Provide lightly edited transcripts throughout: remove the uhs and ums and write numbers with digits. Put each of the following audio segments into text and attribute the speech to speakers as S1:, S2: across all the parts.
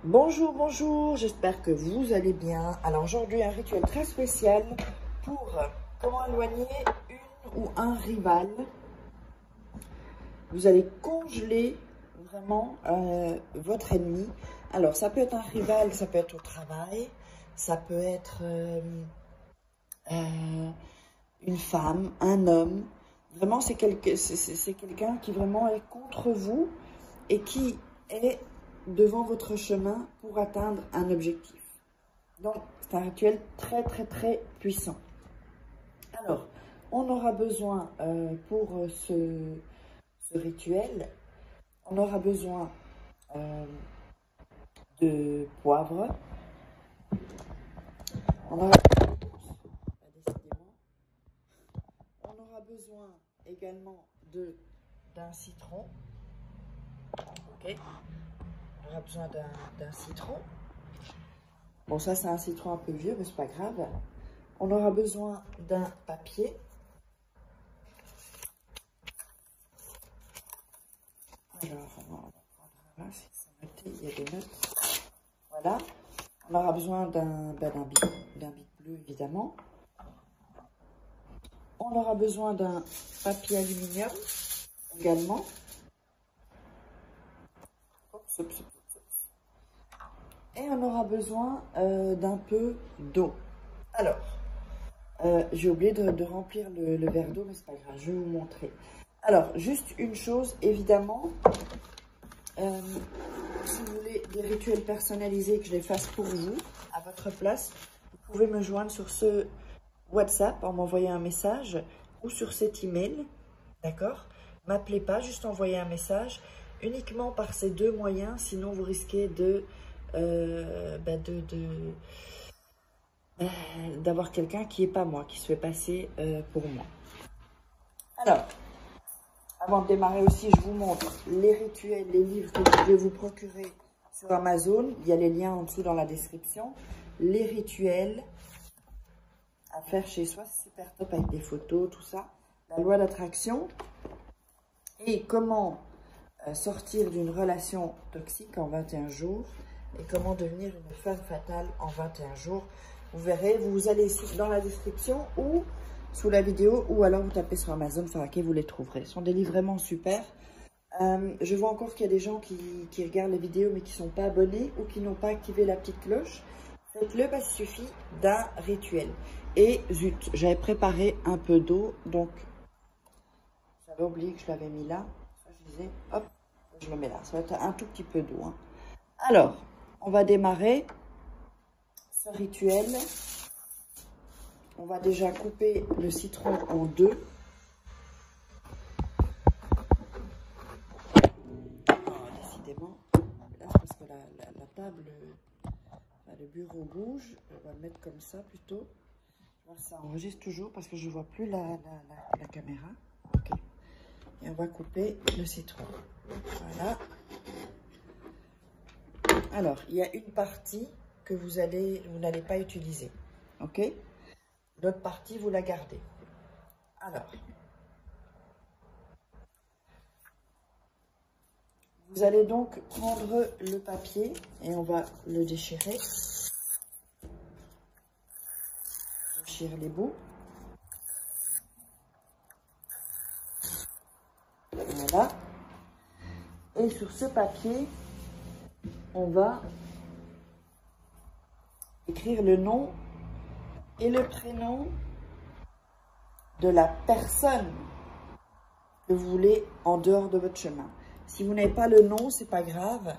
S1: Bonjour, bonjour, j'espère que vous allez bien. Alors aujourd'hui, un rituel très spécial pour comment éloigner une ou un rival. Vous allez congeler vraiment votre ennemi. Alors ça peut être un rival, ça peut être au travail, ça peut être une femme, un homme. Vraiment, c'est quelqu'un qui vraiment est contre vous et qui est devant votre chemin pour atteindre un objectif. Donc, c'est un rituel très, très, très puissant. Alors, on aura besoin pour ce rituel, on aura besoin de poivre. On aura besoin également d'un citron. Ok. On aura besoin d'un citron. Bon, ça, c'est un citron un peu vieux, mais c'est pas grave. On aura besoin d'un papier. Alors, on va prendre là, si c'est noté, il y a des notes. Voilà. On aura besoin d'un bic bleu, évidemment. On aura besoin d'un papier aluminium, également. Et on aura besoin d'un peu d'eau. Alors, j'ai oublié de remplir le verre d'eau, mais c'est pas grave, je vais vous montrer. Alors, juste une chose, évidemment, si vous voulez des rituels personnalisés que je les fasse pour vous, à votre place, vous pouvez me joindre sur ce WhatsApp en m'envoyant un message ou sur cet email, d'accord? M'appelez pas, juste envoyez un message, uniquement par ces deux moyens, sinon vous risquez d'avoir quelqu'un qui n'est pas moi, qui se fait passer pour moi. Alors, avant de démarrer aussi, je vous montre les rituels, les livres que vous pouvez vous procurer sur Amazon. Il y a les liens en dessous dans la description. Les rituels à faire chez soi, c'est super top avec des photos, tout ça. La loi d'attraction et comment sortir d'une relation toxique en 21 jours et comment devenir une femme fatale en 21 jours. Vous verrez, vous allez dans la description ou sous la vidéo ou alors vous tapez sur Amazon Faraké, vous les trouverez. Ce sont des livres vraiment super. Je vois encore qu'il y a des gens qui regardent les vidéos mais qui ne sont pas abonnés ou qui n'ont pas activé la petite cloche. Faites-le, il suffit d'un rituel. Et zut, j'avais préparé un peu d'eau, donc j'avais oublié que je l'avais mis là. Je disais, hop, je le mets là. Ça va être un tout petit peu d'eau. Hein. Alors, on va démarrer ce rituel. On va déjà couper le citron en deux. Décidément, là, parce que la table, le bureau bouge. On va le mettre comme ça plutôt. Là, ça enregistre toujours parce que je ne vois plus la caméra. Ok. Et on va couper le citron. Voilà. Alors, il y a une partie que vous n'allez pas utiliser. Ok? L'autre partie, vous la gardez. Alors, vous allez donc prendre le papier et on va le déchirer. Déchirer les bouts. Voilà. Et sur ce papier, on va écrire le nom et le prénom de la personne que vous voulez en dehors de votre chemin. Si vous n'avez pas le nom, c'est pas grave.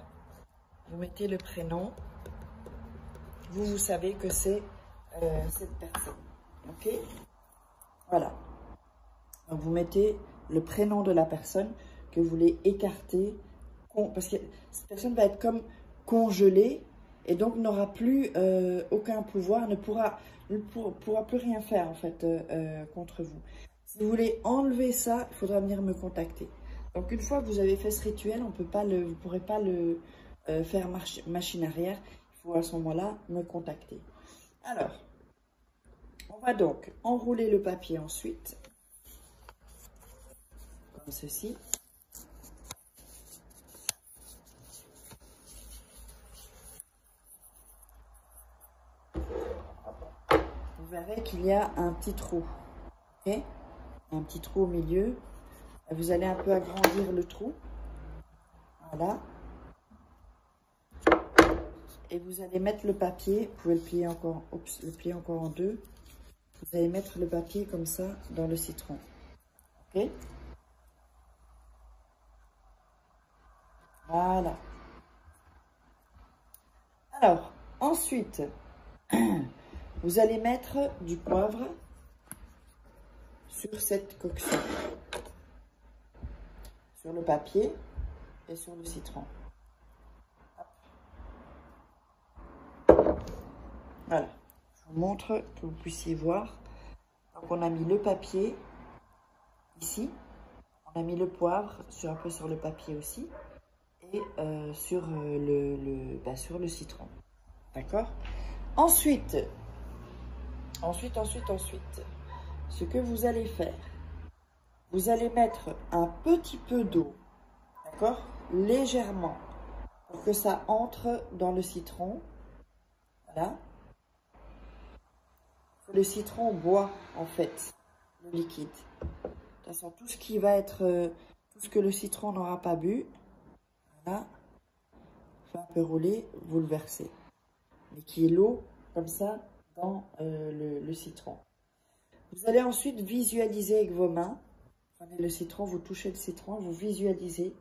S1: Vous mettez le prénom. Vous savez que c'est cette personne. Ok? Voilà. Donc vous mettez le prénom de la personne que vous voulez écarter. Parce que cette personne va être comme congelée et donc n'aura plus aucun pouvoir, ne pourra plus rien faire en fait contre vous. Si vous voulez enlever ça, il faudra venir me contacter. Donc une fois que vous avez fait ce rituel, vous ne pourrez pas le faire machine arrière. Il faut à ce moment-là me contacter. Alors, on va donc enrouler le papier ensuite, comme ceci. verrez qu'il y a un petit trou. Ok, un petit trou au milieu. Vous allez un peu agrandir le trou. Voilà. Et vous allez mettre le papier. Vous pouvez le plier encore, le plier encore en deux. Vous allez mettre le papier comme ça dans le citron. Ok. Voilà. Alors, ensuite, vous allez mettre du poivre sur cette coction, sur le papier et sur le citron. Voilà, je vous montre que vous puissiez voir. Donc on a mis le papier ici, on a mis le poivre un peu sur le papier aussi et sur le citron. D'accord? Ensuite, ce que vous allez faire, vous allez mettre un petit peu d'eau, d'accord, légèrement, pour que ça entre dans le citron. Voilà. Le citron boit en fait le liquide. De toute façon, tout ce qui va être, tout ce que le citron n'aura pas bu, voilà, fait un peu rouler, vous le versez. Mais qui est l'eau comme ça dans le citron. Vous allez ensuite visualiser avec vos mains. Prenez le citron, vous touchez le citron, vous visualisez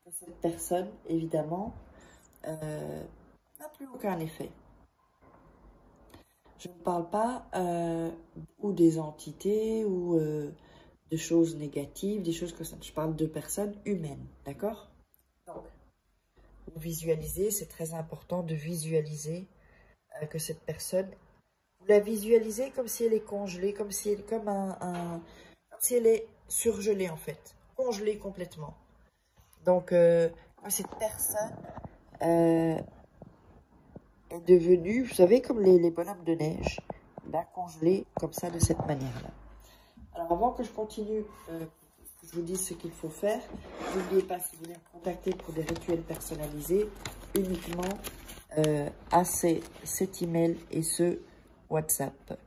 S1: que cette personne, évidemment, n'a plus aucun effet. Je ne parle pas ou des entités ou de choses négatives, des choses comme ça. Je parle de personnes humaines, d'accord? Donc, vous visualisez, c'est très important de visualiser que cette personne, vous la visualisez comme si elle est congelée, comme si elle est surgelée en fait, congelée complètement. Donc, cette personne est devenue, vous savez, comme les bonhommes de neige, là, congelée comme ça, de cette manière-là. Alors, avant que je continue, que je vous dise ce qu'il faut faire, n'oubliez pas, si vous voulez me contacter pour des rituels personnalisés, uniquement à cet email et ce WhatsApp.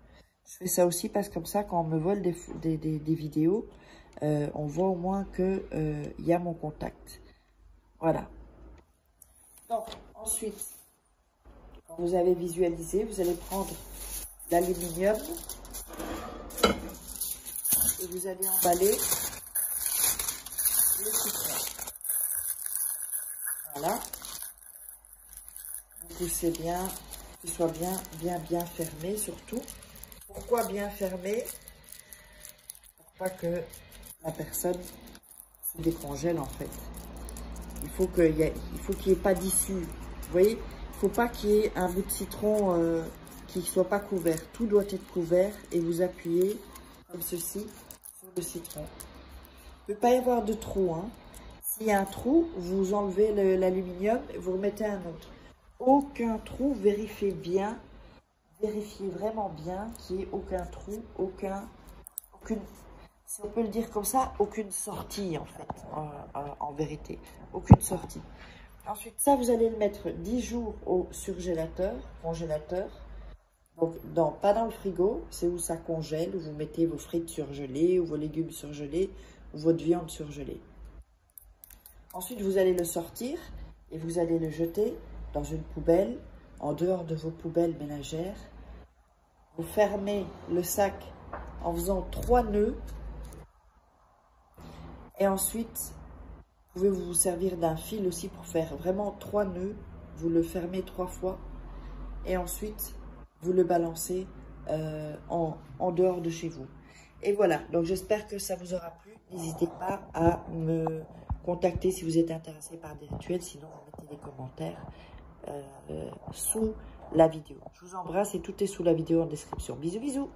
S1: Je fais ça aussi parce que comme ça, quand on me vole des vidéos, on voit au moins qu'il y a mon contact. Voilà. Donc, ensuite, quand vous avez visualisé, vous allez prendre l'aluminium et vous allez emballer le citron. Voilà. Vous poussez bien, qu'il soit bien fermé surtout. Pourquoi bien fermé? Pour pas que la personne se décongèle en fait. Il faut qu'il n'y ait pas d'issue. Vous voyez, il ne faut pas qu'il y ait un bout de citron qui ne soit pas couvert. Tout doit être couvert et vous appuyez comme ceci sur le citron. Il ne peut pas y avoir de trou. Hein. S'il y a un trou, vous enlevez l'aluminium et vous remettez un autre. Aucun trou, vérifiez vraiment bien qu'il n'y ait aucun trou, aucune, si on peut le dire comme ça, aucune sortie en fait, en vérité, aucune sortie. Ensuite, ça, vous allez le mettre 10 jours au congélateur, donc pas dans le frigo, c'est où ça congèle, où vous mettez vos frites surgelées, ou vos légumes surgelés, ou votre viande surgelée. Ensuite, vous allez le sortir et vous allez le jeter dans une poubelle, en dehors de vos poubelles ménagères. Vous fermez le sac en faisant 3 nœuds. Et ensuite, vous pouvez vous servir d'un fil aussi pour faire vraiment 3 nœuds. Vous le fermez 3 fois. Et ensuite, vous le balancez en dehors de chez vous. Et voilà, donc j'espère que ça vous aura plu. N'hésitez pas à me contacter si vous êtes intéressé par des rituels. Sinon, vous mettez des commentaires sous la vidéo. Je vous embrasse et tout est sous la vidéo en description. Bisous, bisous.